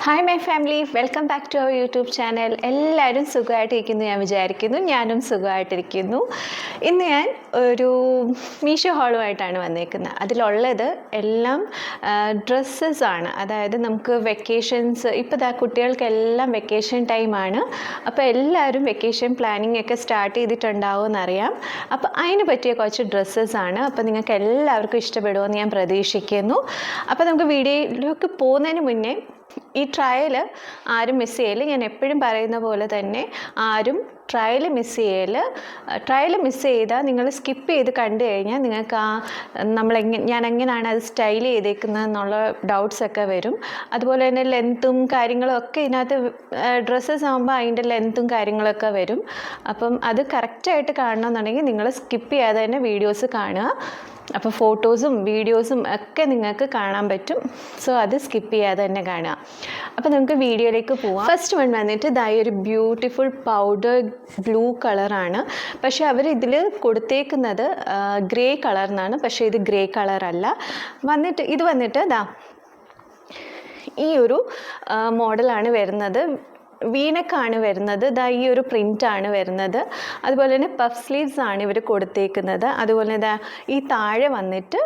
Hi my family, welcome back to our YouTube channel. എല്ലാവരും സുഖമായിട്ടിരിക്കുന്നു ഞാൻ വിചാരിക്കുന്നു. ഞാനും സുഖമായിട്ടിരിക്കുന്നു. ഇന്ന് ഞാൻ ഒരു മീഷോ ഹോളുമായിട്ടാണ് വന്നേക്കുന്നത്. അതിലുള്ളത് എല്ലാം ഡ്രസ്സസ് ആണ്. അതായത് നമുക്ക് വെക്കേഷൻസ്, ഇപ്പോൾ കുട്ടികൾക്കെല്ലാം വെക്കേഷൻ ടൈമാണ്. അപ്പോൾ എല്ലാവരും വെക്കേഷൻ പ്ലാനിങ് ഒക്കെ സ്റ്റാർട്ട് ചെയ്തിട്ടുണ്ടാവുമെന്നറിയാം. അപ്പോൾ അതിന് പറ്റിയ കുറച്ച് ഡ്രസ്സസ് ആണ്. അപ്പോൾ നിങ്ങൾക്ക് എല്ലാവർക്കും ഇഷ്ടപ്പെടുമെന്ന് ഞാൻ പ്രതീക്ഷിക്കുന്നു. അപ്പോൾ നമുക്ക് വീഡിയോയിലേക്ക് പോകുന്നതിന് മുന്നേ ഈ ട്രയൽ ആരും മിസ് ചെയ്യല്. ഞാൻ എപ്പോഴും പറയുന്ന പോലെ തന്നെ ആരും ട്രയൽ മിസ് ചെയ്യൽ. ട്രയൽ മിസ് ചെയ്താൽ നിങ്ങൾ സ്കിപ്പ് ചെയ്ത് കണ്ടു കഴിഞ്ഞാൽ നിങ്ങൾക്ക് ഞാൻ എങ്ങനെയാണ് അത് സ്റ്റൈൽ ചെയ്തേക്കുന്നത് എന്നുള്ള ഡൗട്ട്സൊക്കെ വരും. അതുപോലെ തന്നെ ലെങ്ത്തും കാര്യങ്ങളും ഒക്കെ ഇതിനകത്ത് ഡ്രസ്സസ് ആകുമ്പോൾ അതിൻ്റെ ലെങ്ത്തും കാര്യങ്ങളൊക്കെ വരും. അപ്പം അത് കറക്റ്റായിട്ട് കാണണമെന്നുണ്ടെങ്കിൽ നിങ്ങൾ സ്കിപ്പ് ചെയ്യാതെ തന്നെ വീഡിയോസ് കാണുക. അപ്പോൾ ഫോട്ടോസും വീഡിയോസും ഒക്കെ നിങ്ങൾക്ക് കാണാൻ പറ്റും. സോ അത് സ്കിപ്പ് ചെയ്യാതെ തന്നെ കാണുക. അപ്പോൾ നമുക്ക് വീഡിയോയിലേക്ക് പോവാം. ഫസ്റ്റ് വൺ വന്നിട്ട് ഇതായി ഒരു ബ്യൂട്ടിഫുൾ പൗഡർ ബ്ലൂ കളറാണ്. പക്ഷേ അവർ ഇതിൽ കൊടുത്തേക്കുന്നത് ഗ്രേ കളറിനാണ്. പക്ഷേ ഇത് ഗ്രേ കളറല്ല. ഇത് വന്നിട്ട് ഈ ഒരു മോഡലാണ് വരുന്നത്. വീനക്കാണ് വരുന്നത്. ഈ ഒരു പ്രിൻ്റാണ് വരുന്നത്. അതുപോലെ തന്നെ പഫ് സ്ലീവ്സ് ആണ് ഇവർ കൊടുത്തേക്കുന്നത്. അതുപോലെ ഈ താഴെ വന്നിട്ട്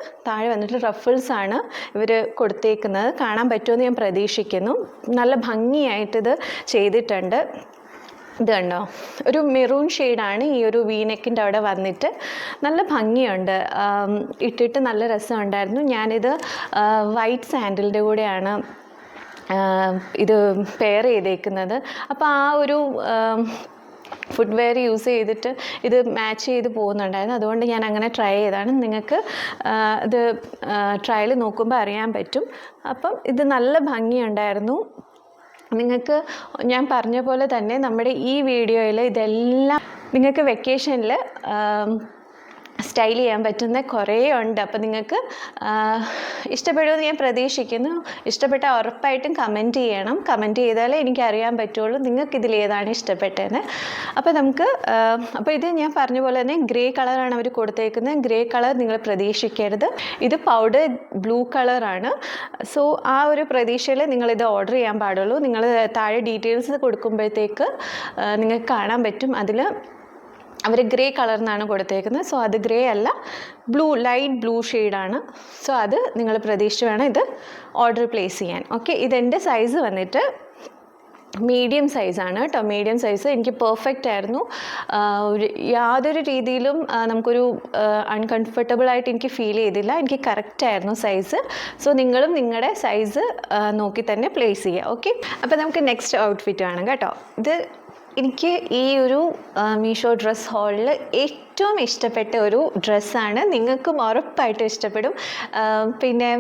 റഫിൾസ് ആണ് ഇവർ കൊടുത്തേക്കുന്നത്. കാണാൻ പറ്റുമെന്ന് ഞാൻ പ്രതീക്ഷിക്കുന്നു. നല്ല ഭംഗിയായിട്ടിത് ചെയ്തിട്ടുണ്ട്. ഇത് കണ്ടോ, ഒരു മെറൂൺ ഷെയ്ഡാണ് ഈ ഒരു വീനെക്കിൻ്റെ അവിടെ വന്നിട്ട്. നല്ല ഭംഗിയുണ്ട്, ഇട്ടിട്ട് നല്ല രസമുണ്ടായിരുന്നു. ഞാനിത് വൈറ്റ് സാൻഡലിൻ്റെ കൂടെയാണ് ഇത് പെയർ ചെയ്തേക്കുന്നത്. അപ്പോൾ ആ ഒരു ഫുട്വെയർ യൂസ് ചെയ്തിട്ട് ഇത് മാച്ച് ചെയ്ത് പോകുന്നുണ്ടായിരുന്നു. അതുകൊണ്ട് ഞാൻ അങ്ങനെ ട്രൈ ചെയ്തതാണ്. നിങ്ങൾക്ക് ഇത് ട്രയൽ നോക്കുമ്പോൾ അറിയാൻ പറ്റും. അപ്പം ഇത് നല്ല ഭംഗിയുണ്ടായിരുന്നു. നിങ്ങൾക്ക് ഞാൻ പറഞ്ഞ പോലെ തന്നെ നമ്മുടെ ഈ വീഡിയോയിൽ ഇതെല്ലാം നിങ്ങൾക്ക് വെക്കേഷനിൽ സ്റ്റൈൽ ചെയ്യാൻ പറ്റുന്ന കുറേ ഉണ്ട്. അപ്പോൾ നിങ്ങൾക്ക് ഇഷ്ടപ്പെടുമെന്ന് ഞാൻ പ്രതീക്ഷിക്കുന്നു. ഇഷ്ടപ്പെട്ടാൽ ഉറപ്പായിട്ടും കമൻറ്റ് ചെയ്യണം. കമൻറ്റ് ചെയ്താലേ എനിക്കറിയാൻ പറ്റുള്ളൂ നിങ്ങൾക്കിതിൽ ഏതാണ് ഇഷ്ടപ്പെട്ടതെന്ന്. അപ്പോൾ ഇത് ഞാൻ പറഞ്ഞ പോലെ തന്നെ ഗ്രേ കളറാണ് അവർ കൊടുത്തേക്കുന്നത്. ഗ്രേ കളർ നിങ്ങൾ പ്രതീക്ഷിക്കരുത്. ഇത് പൗഡർ ബ്ലൂ കളറാണ്. സോ ആ ഒരു പ്രതീക്ഷയിൽ നിങ്ങളിത് ഓർഡർ ചെയ്യാൻ പാടുള്ളൂ. നിങ്ങൾ താഴെ ഡീറ്റെയിൽസ് കൊടുക്കുമ്പോഴത്തേക്ക് നിങ്ങൾക്ക് കാണാൻ പറ്റും. അതിൽ അവർ ഗ്രേ കളറിനാണ് കൊടുത്തേക്കുന്നത്. സോ അത് ഗ്രേ അല്ല, ലൈറ്റ് ബ്ലൂ ഷെയ്ഡാണ്. സോ അത് നിങ്ങൾ പ്രതീക്ഷിച്ച് വേണം ഇത് ഓർഡർ പ്ലേസ് ചെയ്യാൻ. ഓക്കെ, ഇതെൻ്റെ സൈസ് വന്നിട്ട് മീഡിയം സൈസാണ് കേട്ടോ. മീഡിയം സൈസ് എനിക്ക് പെർഫെക്റ്റ് ആയിരുന്നു. യാതൊരു രീതിയിലും നമുക്കൊരു അൺകംഫർട്ടബിളായിട്ട് എനിക്ക് ഫീൽ ചെയ്തില്ല. എനിക്ക് കറക്റ്റായിരുന്നു സൈസ്. സോ നിങ്ങളും നിങ്ങളുടെ സൈസ് നോക്കി തന്നെ പ്ലേസ് ചെയ്യുക. ഓക്കെ, അപ്പോൾ നമുക്ക് നെക്സ്റ്റ് ഔട്ട്ഫിറ്റ് ആണ് കേട്ടോ. ഇത് എനിക്ക് ഈ ഒരു മീഷോ ഡ്രസ് ഹോളിൽ ഏറ്റവും ഇഷ്ടപ്പെട്ട ഒരു ഡ്രസ്സാണ്. നിങ്ങൾക്കും ഉറപ്പായിട്ടും ഇഷ്ടപ്പെടും. പിന്നെ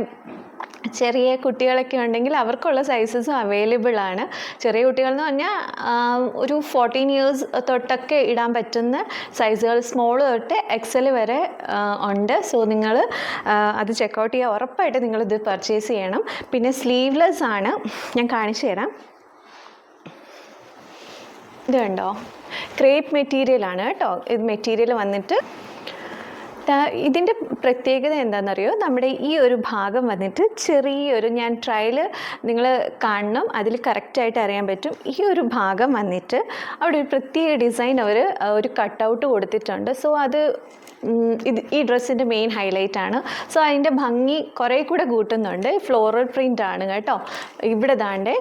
ചെറിയ കുട്ടികളൊക്കെ ഉണ്ടെങ്കിൽ അവർക്കുള്ള സൈസസും അവൈലബിൾ ആണ്. ചെറിയ കുട്ടികളെന്ന് പറഞ്ഞാൽ ഒരു 14 ഇയേഴ്സ് തൊട്ടൊക്കെ ഇടാൻ പറ്റുന്ന സൈസുകൾ, സ്മോൾ തൊട്ട് എക്സൽ വരെ ഉണ്ട്. സോ നിങ്ങൾ അത് ചെക്കൗട്ട് ചെയ്യുക. ഉറപ്പായിട്ട് നിങ്ങളിത് പർച്ചേസ് ചെയ്യണം. പിന്നെ സ്ലീവ്ലെസ് ആണ്, ഞാൻ കാണിച്ചു തരാം. ഇത് കണ്ടോ, ക്രേപ്പ് മെറ്റീരിയലാണ് കേട്ടോ. ഇത് മെറ്റീരിയൽ വന്നിട്ട് ഇതിൻ്റെ പ്രത്യേകത എന്താണെന്നറിയോ, നമ്മുടെ ഈ ഒരു ഭാഗം വന്നിട്ട് ചെറിയൊരു, ഞാൻ ട്രയൽ നിങ്ങൾ കാണണം, അതിൽ കറക്റ്റായിട്ട് അറിയാൻ പറ്റും. ഈ ഒരു ഭാഗം വന്നിട്ട് അവിടെ ഒരു പ്രത്യേക ഡിസൈൻ അവർ ഒരു കട്ടൗട്ട് കൊടുത്തിട്ടുണ്ട്. സോ അത് ഈ ഡ്രസ്സിൻ്റെ മെയിൻ ഹൈലൈറ്റ് ആണ്. സോ അതിൻ്റെ ഭംഗി കുറേ കൂടെ കൂട്ടുന്നുണ്ട്. ഫ്ലോറൽ പ്രിൻ്റ് ആണ് കേട്ടോ. ഇവിടെ ദാണ്ടേ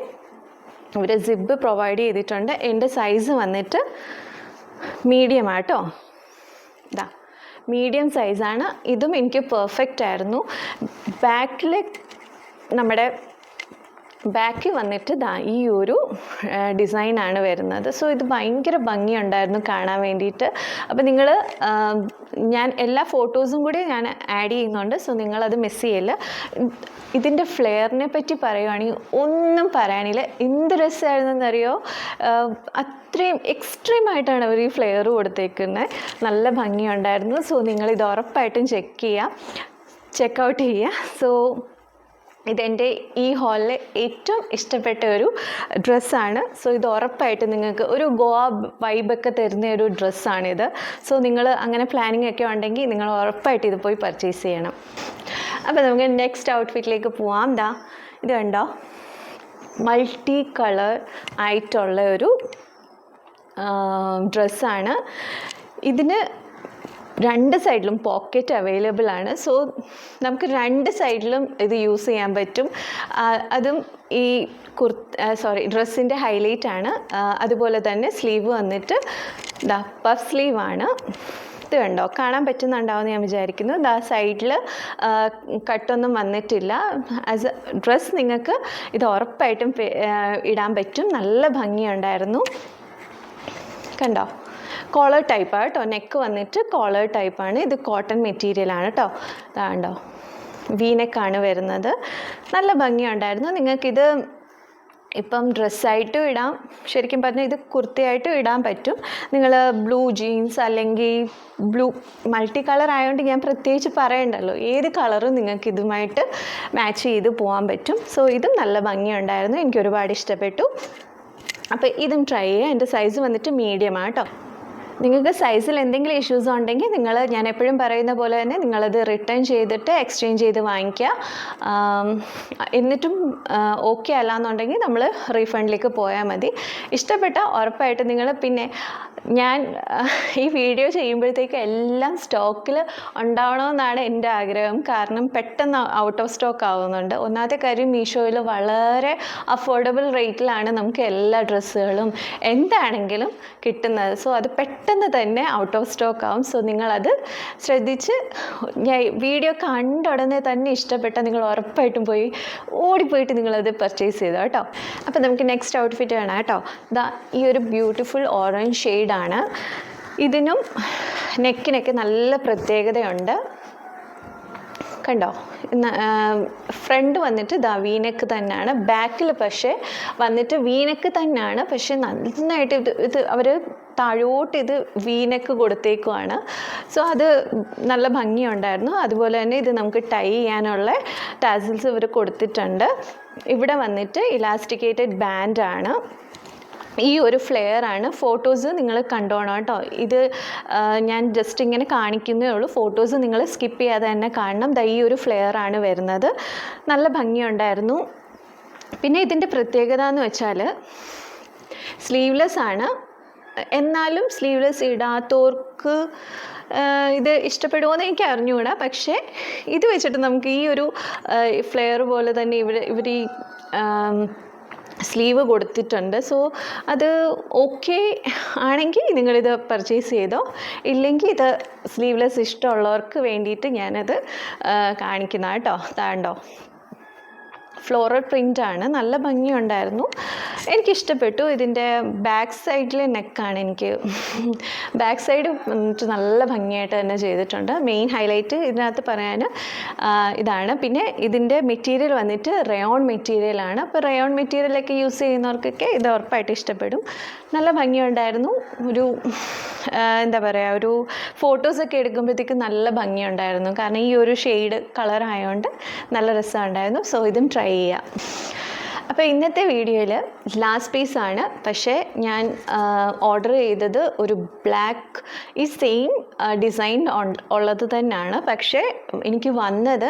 ഒരു സിബ് പ്രൊവൈഡ് ചെയ്തിട്ടുണ്ട്. എൻ്റെ സൈസ് വന്നിട്ട് മീഡിയം ആട്ടോ. മീഡിയം സൈസാണ്. ഇതും എനിക്ക് പെർഫെക്റ്റ് ആയിരുന്നു. ബാക്കിൽ വന്നിട്ട് ഈ ഒരു ഡിസൈനാണ് വരുന്നത്. സോ ഇത് ഭയങ്കര ഭംഗിയുണ്ടായിരുന്നു കാണാൻ വേണ്ടിയിട്ട്. അപ്പോൾ ഞാൻ എല്ലാ ഫോട്ടോസും കൂടി ഞാൻ ആഡ് ചെയ്യുന്നുണ്ട്. സോ നിങ്ങളത് മിസ് ചെയ്യില്ല. ഇതിൻ്റെ ഫ്ലെയറിനെ പറ്റി പറയുകയാണെങ്കിൽ ഒന്നും പറയാനില്ല. എന്ത് രസമായിരുന്നെന്നറിയോ, അത്രയും എക്സ്ട്രീമായിട്ടാണ് അവർ ഈ ഫ്ലെയർ കൊടുത്തേക്കുന്നത്. നല്ല ഭംഗിയുണ്ടായിരുന്നു. സോ നിങ്ങളിത് ഉറപ്പായിട്ടും ചെക്കൗട്ട് ചെയ്യുക. സോ ഇതെൻ്റെ ഈ ഹാളിൽ ഏറ്റവും ഇഷ്ടപ്പെട്ട ഒരു ഡ്രസ്സാണ്. സോ ഇത് ഉറപ്പായിട്ട് നിങ്ങൾക്ക് ഒരു ഗോവ വൈബൊക്കെ തരുന്ന ഒരു ഡ്രസ്സാണിത്. സോ നിങ്ങൾ അങ്ങനെ പ്ലാനിങ് ഒക്കെ ഉണ്ടെങ്കിൽ നിങ്ങൾ ഉറപ്പായിട്ട് ഇത് പോയി പർച്ചേസ് ചെയ്യണം. അപ്പോൾ നമുക്ക് നെക്സ്റ്റ് ഔട്ട്ഫിറ്റിലേക്ക് പോവാം. ഇത് കണ്ടോ, മൾട്ടി കളർ ആയിട്ടുള്ള ഒരു ഡ്രസ്സാണ്. ഇതിന് രണ്ട് സൈഡിലും പോക്കറ്റ് അവൈലബിൾ ആണ്. സോ നമുക്ക് രണ്ട് സൈഡിലും ഇത് യൂസ് ചെയ്യാൻ പറ്റും. അതും ഈ ഡ്രസ്സിൻ്റെ ഹൈലൈറ്റ് ആണ്. അതുപോലെ തന്നെ സ്ലീവ് വന്നിട്ട് പഫ് സ്ലീവ് ആണ്. ഇത് കണ്ടോ, കാണാൻ പറ്റുന്നുണ്ടാവുമെന്ന് ഞാൻ വിചാരിക്കുന്നു. സൈഡിൽ കട്ടൊന്നും വന്നിട്ടില്ല. ആസ് എ ഡ്രസ്സ് നിങ്ങൾക്ക് ഇത് ഉറപ്പായിട്ടും ഇടാൻ പറ്റും. നല്ല ഭംഗിയുണ്ടായിരുന്നു. കണ്ടോ, കോളർ ടൈപ്പാണ് കേട്ടോ. നെക്ക് വന്നിട്ട് കോളർ ടൈപ്പാണ്. ഇത് കോട്ടൺ മെറ്റീരിയലാണ് കേട്ടോ. ഇതാണ്ടോ, വീനെക്കാണ് വരുന്നത്. നല്ല ഭംഗിയുണ്ടായിരുന്നു. നിങ്ങൾക്കിത് ഇപ്പം ഡ്രസ്സായിട്ടും ഇടാം, ശരിക്കും പറഞ്ഞാൽ ഇത് കുർത്തിയായിട്ടും ഇടാൻ പറ്റും. നിങ്ങൾ ബ്ലൂ ജീൻസ് അല്ലെങ്കിൽ ബ്ലൂ മൾട്ടി കളർ ആയതുകൊണ്ട് ഞാൻ പ്രത്യേകിച്ച് പറയണ്ടല്ലോ, ഏത് കളറും നിങ്ങൾക്ക് ഇതുമായിട്ട് മാച്ച് ചെയ്ത് പോകാൻ പറ്റും. സോ ഇതും നല്ല ഭംഗിയുണ്ടായിരുന്നു, എനിക്ക് ഒരുപാട് ഇഷ്ടപ്പെട്ടു. അപ്പോൾ ഇതും ട്രൈ ചെയ്യുക. എൻ്റെ സൈസ് വന്നിട്ട് മീഡിയമാണ് കേട്ടോ. നിങ്ങൾക്ക് സൈസിൽ എന്തെങ്കിലും ഇഷ്യൂസ് ഉണ്ടെങ്കിൽ ഞാൻ എപ്പോഴും പറയുന്ന പോലെ തന്നെ നിങ്ങളത് റിട്ടേൺ ചെയ്തിട്ട് എക്സ്ചേഞ്ച് ചെയ്ത് വാങ്ങിക്കുക. എന്നിട്ടും ഓക്കെ അല്ലാന്നുണ്ടെങ്കിൽ നമ്മൾ റീഫണ്ടിലേക്ക് പോയാൽ മതി. ഇഷ്ടപ്പെട്ട ഉറപ്പായിട്ട് നിങ്ങൾ പിന്നെ ഞാൻ ഈ വീഡിയോ ചെയ്യുമ്പോഴത്തേക്ക് എല്ലാം സ്റ്റോക്കിൽ ഉണ്ടാവണമെന്നാണ് എൻ്റെ ആഗ്രഹം. കാരണം പെട്ടെന്ന് ഔട്ട് ഓഫ് സ്റ്റോക്ക് ആവുന്നുണ്ട്. ഒന്നാമത്തെ കാര്യം, മീഷോയിൽ വളരെ അഫോർഡബിൾ റേറ്റിലാണ് നമുക്ക് എല്ലാ ഡ്രസ്സുകളും എന്താണെങ്കിലും കിട്ടുന്നത്. സോ അത് പെട്ടെന്ന് തന്നെ ഔട്ട് ഓഫ് സ്റ്റോക്ക് ആവും. സോ നിങ്ങളത് ശ്രദ്ധിച്ച്, ഞാൻ വീഡിയോ കണ്ട ഉടനെ തന്നെ ഇഷ്ടപ്പെട്ട നിങ്ങൾ ഉറപ്പായിട്ടും ഓടിപ്പോയിട്ട് നിങ്ങളത് പർച്ചേസ് ചെയ്തോ കേട്ടോ. അപ്പോൾ നമുക്ക് നെക്സ്റ്റ് ഔട്ട്ഫിറ്റ് വേണം കേട്ടോ. ഈ ഒരു ബ്യൂട്ടിഫുൾ ഓറഞ്ച് ഷെയ്ഡാണ്. ഇതിനും നെക്കിനൊക്കെ നല്ല പ്രത്യേകതയുണ്ട്. കണ്ടോ, ഫ്രണ്ട് വന്നിട്ട് വീനെക്ക് തന്നെയാണ്. ബാക്കിൽ പക്ഷേ വന്നിട്ട് വീനെക്ക് തന്നെയാണ്. പക്ഷെ നന്നായിട്ട് ഇത് അവർ താഴോട്ട് ഇത് വീനെക്ക് കൊടുത്തേക്കുവാണ്. സോ അത് നല്ല ഭംഗിയുണ്ടായിരുന്നു. അതുപോലെ തന്നെ ഇത് നമുക്ക് ടൈ ചെയ്യാനുള്ള ടാസിൽസ് ഇവർ കൊടുത്തിട്ടുണ്ട്. ഇവിടെ വന്നിട്ട് ഇലാസ്റ്റിക്കേറ്റഡ് ബാൻഡാണ്. ഈ ഒരു ഫ്ലെയർ ആണ്. ഫോട്ടോസ് നിങ്ങൾ കണ്ടോണം കേട്ടോ. ഇത് ഞാൻ ജസ്റ്റ് ഇങ്ങനെ കാണിക്കുന്നേ ഉള്ളൂ. ഫോട്ടോസ് നിങ്ങൾ സ്കിപ്പ് ചെയ്യാതെ തന്നെ കാണണം. ഈ ഒരു ഫ്ലെയർ ആണ് വരുന്നത്. നല്ല ഭംഗിയുണ്ടായിരുന്നു. പിന്നെ ഇതിൻ്റെ പ്രത്യേകത എന്ന് വെച്ചാൽ സ്ലീവ്ലെസ് ആണ്. എന്നാലും സ്ലീവ്ലെസ് ഇടാത്തവർക്ക് ഇത് ഇഷ്ടപ്പെടുമോയെന്ന് എനിക്ക് അറിഞ്ഞുകൂടാ. പക്ഷേ ഇത് വെച്ചിട്ട് നമുക്ക് ഈ ഒരു ഫ്ലെയർ പോലെ തന്നെ ഇവർ ഈ സ്ലീവ് കൊടുത്തിട്ടുണ്ട്. സോ അത് ഓക്കെ ആണെങ്കിൽ നിങ്ങളിത് പർച്ചേസ് ചെയ്തോ. ഇല്ലെങ്കിൽ ഇത് സ്ലീവ്ലെസ് ഇഷ്ടമുള്ളവർക്ക് വേണ്ടിയിട്ട് ഞാനത് കാണിക്കുന്ന കേട്ടോ. താണ്ടോ, ഫ്ലോറൽ പ്രിൻ്റാണ്. നല്ല ഭംഗിയുണ്ടായിരുന്നു, എനിക്കിഷ്ടപ്പെട്ടു. ഇതിൻ്റെ ബാക്ക് സൈഡിലെ നെക്കാണ് എനിക്ക് ബാക്ക് സൈഡ് വന്നിട്ട് നല്ല ഭംഗിയായിട്ട് തന്നെ ചെയ്തിട്ടുണ്ട്. മെയിൻ ഹൈലൈറ്റ് ഇതിനകത്ത് പറയാൻ ഇതാണ്. പിന്നെ ഇതിൻ്റെ മെറ്റീരിയൽ വന്നിട്ട് റയോൺ മെറ്റീരിയലാണ്. അപ്പോൾ റയോൺ മെറ്റീരിയലൊക്കെ യൂസ് ചെയ്യുന്നവർക്കൊക്കെ ഇത് ഉറപ്പായിട്ട് ഇഷ്ടപ്പെടും. നല്ല ഭംഗിയുണ്ടായിരുന്നു. ഒരു എന്താ പറയുക, ഒരു ഫോട്ടോസൊക്കെ എടുക്കുമ്പോഴത്തേക്ക് നല്ല ഭംഗിയുണ്ടായിരുന്നു. കാരണം ഈ ഒരു ഷെയ്ഡ് കളർ ആയതുകൊണ്ട് നല്ല രസമുണ്ടായിരുന്നു. സോ ഇതും ട്രൈ ചെയ്യാം. അപ്പോൾ ഇന്നത്തെ വീഡിയോയിൽ ലാസ്റ്റ് പീസാണ്. പക്ഷേ ഞാൻ ഓർഡർ ചെയ്തത് ഒരു ബ്ലാക്ക്, ഈ സെയിം ഡിസൈൻ ഉള്ളത് തന്നെയാണ്. പക്ഷേ എനിക്ക് വന്നത്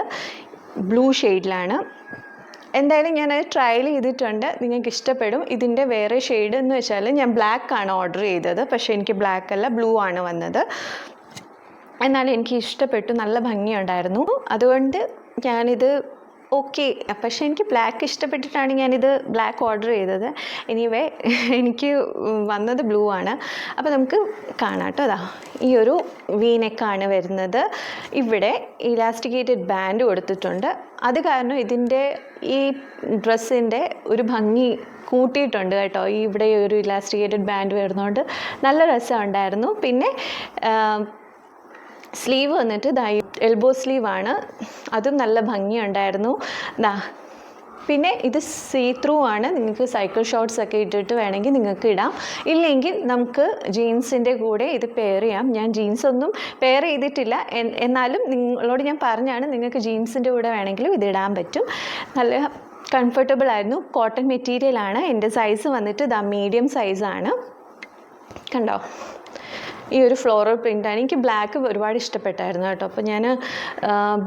ബ്ലൂ ഷെയ്ഡിലാണ്. എന്തായാലും ഞാനത് ട്രയൽ ചെയ്തിട്ടുണ്ട്, നിങ്ങൾക്ക് ഇഷ്ടപ്പെടും. ഇതിൻ്റെ വേറെ ഷെയ്ഡ് എന്ന് വെച്ചാൽ ഞാൻ ബ്ലാക്ക് ആണ് ഓർഡർ ചെയ്തത്. പക്ഷേ എനിക്ക് ബ്ലാക്ക് അല്ല, ബ്ലൂ ആണ് വന്നത്. എന്നാലും എനിക്ക് ഇഷ്ടപ്പെട്ടു, നല്ല ഭംഗിയുണ്ടായിരുന്നു. അതുകൊണ്ട് ഞാനിത് ഓക്കെ. പക്ഷേ എനിക്ക് ബ്ലാക്ക് ഇഷ്ടപ്പെട്ടിട്ടാണ് ഞാനിത് ബ്ലാക്ക് ഓർഡർ ചെയ്തത്. എനിവേ എനിക്ക് വന്നത് ബ്ലൂ ആണ്. അപ്പോൾ നമുക്ക് കാണാം കേട്ടോ. ഈ ഒരു വീനെക്കാണ് വരുന്നത്. ഇവിടെ ഇലാസ്റ്റിക്കേറ്റഡ് ബാൻഡ് കൊടുത്തിട്ടുണ്ട്. അത് കാരണം ഇതിൻ്റെ ഈ ഡ്രസ്സിൻ്റെ ഒരു ഭംഗി കൂട്ടിയിട്ടുണ്ട് കേട്ടോ. ഇവിടെ ഒരു ഇലാസ്റ്റിക്കേറ്റഡ് ബാൻഡ് വരുന്നതുകൊണ്ട് നല്ല രസമുണ്ടായിരുന്നു. പിന്നെ സ്ലീവ് വന്നിട്ട് എൽബോ സ്ലീവാണ്, അതും നല്ല ഭംഗിയുണ്ടായിരുന്നു. പിന്നെ ഇത് സീ ത്രൂ ആണ്. നിങ്ങൾക്ക് സൈക്കിൾ ഷോർട്സ് ഒക്കെ ഇട്ടിട്ട് വേണമെങ്കിൽ നിങ്ങൾക്ക് ഇടാം. ഇല്ലെങ്കിൽ നമുക്ക് ജീൻസിൻ്റെ കൂടെ ഇത് പെയർ ചെയ്യാം. ഞാൻ ജീൻസ് ഒന്നും പെയർ ചെയ്തിട്ടില്ല, എന്നാലും നിങ്ങളോട് ഞാൻ പറഞ്ഞാണ്, നിങ്ങൾക്ക് ജീൻസിൻ്റെ കൂടെ വേണമെങ്കിലും ഇത് ഇടാൻ പറ്റും. നല്ല കംഫർട്ടബിൾ ആയിരുന്നു. കോട്ടൺ മെറ്റീരിയലാണ്. എൻ്റെ സൈസ് വന്നിട്ട് മീഡിയം സൈസാണ്. കണ്ടോ, ഈ ഒരു ഫ്ലോറൽ പ്രിൻ്റാണ്. എനിക്ക് ബ്ലാക്ക് ഒരുപാട് ഇഷ്ടപ്പെട്ടായിരുന്നു കേട്ടോ. അപ്പോൾ ഞാൻ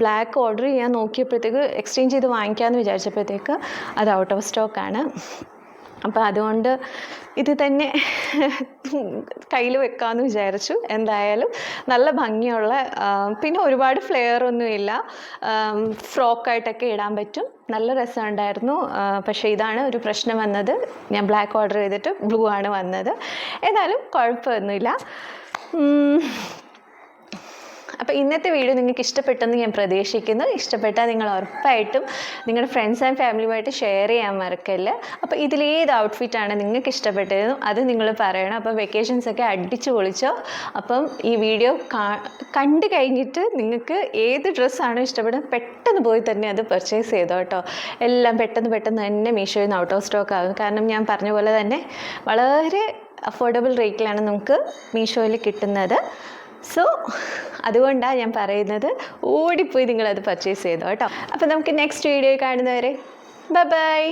ബ്ലാക്ക് ഓർഡർ ചെയ്യാൻ നോക്കിയപ്പോഴത്തേക്ക് എക്സ്ചേഞ്ച് ചെയ്ത് വാങ്ങിക്കാമെന്ന് വിചാരിച്ചപ്പോഴത്തേക്ക് അത് ഔട്ട് ഓഫ് സ്റ്റോക്കാണ്. അപ്പോൾ അതുകൊണ്ട് ഇത് തന്നെ കയ്യിൽ വെക്കാമെന്ന് വിചാരിച്ചു. എന്തായാലും നല്ല ഭംഗിയുള്ള, പിന്നെ ഒരുപാട് ഫ്ലെയർ ഒന്നുമില്ല, ഫ്രോക്കായിട്ടൊക്കെ ഇടാൻ പറ്റും. നല്ല രസമുണ്ടായിരുന്നു. പക്ഷേ ഇതാണ് ഒരു പ്രശ്നം വന്നത്, ഞാൻ ബ്ലാക്ക് ഓർഡർ ചെയ്തിട്ട് ബ്ലൂ ആണ് വന്നത്. ഏതായാലും കുഴപ്പമൊന്നുമില്ല. അപ്പോൾ ഇന്നത്തെ വീഡിയോ നിങ്ങൾക്ക് ഇഷ്ടപ്പെട്ടെന്ന് ഞാൻ പ്രതീക്ഷിക്കുന്നു. ഇഷ്ടപ്പെട്ടാൽ നിങ്ങൾ ഉറപ്പായിട്ടും നിങ്ങളുടെ ഫ്രണ്ട്സ് ആൻഡ് ഫാമിലിയുമായിട്ട് ഷെയർ ചെയ്യാൻ മറക്കല്ല. അപ്പോൾ ഇതിലേത് ഔട്ട്ഫിറ്റാണ് നിങ്ങൾക്ക് ഇഷ്ടപ്പെട്ടതെന്നും അത് നിങ്ങൾ പറയണം. അപ്പോൾ വെക്കേഷൻസൊക്കെ അടിച്ചു പൊളിച്ചോ. അപ്പം ഈ വീഡിയോ കണ്ടു കഴിഞ്ഞിട്ട് നിങ്ങൾക്ക് ഏത് ഡ്രസ്സാണോ ഇഷ്ടപ്പെടുന്നത് പെട്ടെന്ന് പോയി തന്നെ അത് പർച്ചേസ് ചെയ്തോ കേട്ടോ. എല്ലാം പെട്ടെന്ന് തന്നെ മീഷോയിൽ നിന്ന് ഔട്ട് ഓഫ് സ്റ്റോക്ക് ആകും. കാരണം ഞാൻ പറഞ്ഞ പോലെ തന്നെ വളരെ അഫോർഡബിൾ റേറ്റിലാണ് നമുക്ക് മീഷോയിൽ കിട്ടുന്നത്. സോ അതുകൊണ്ടാണ് ഞാൻ പറയുന്നത്, ഓടിപ്പോയി നിങ്ങളത് പർച്ചേസ് ചെയ്തോ കേട്ടോ. അപ്പോൾ നമുക്ക് നെക്സ്റ്റ് വീഡിയോ കാണുന്നവരെ ബൈ.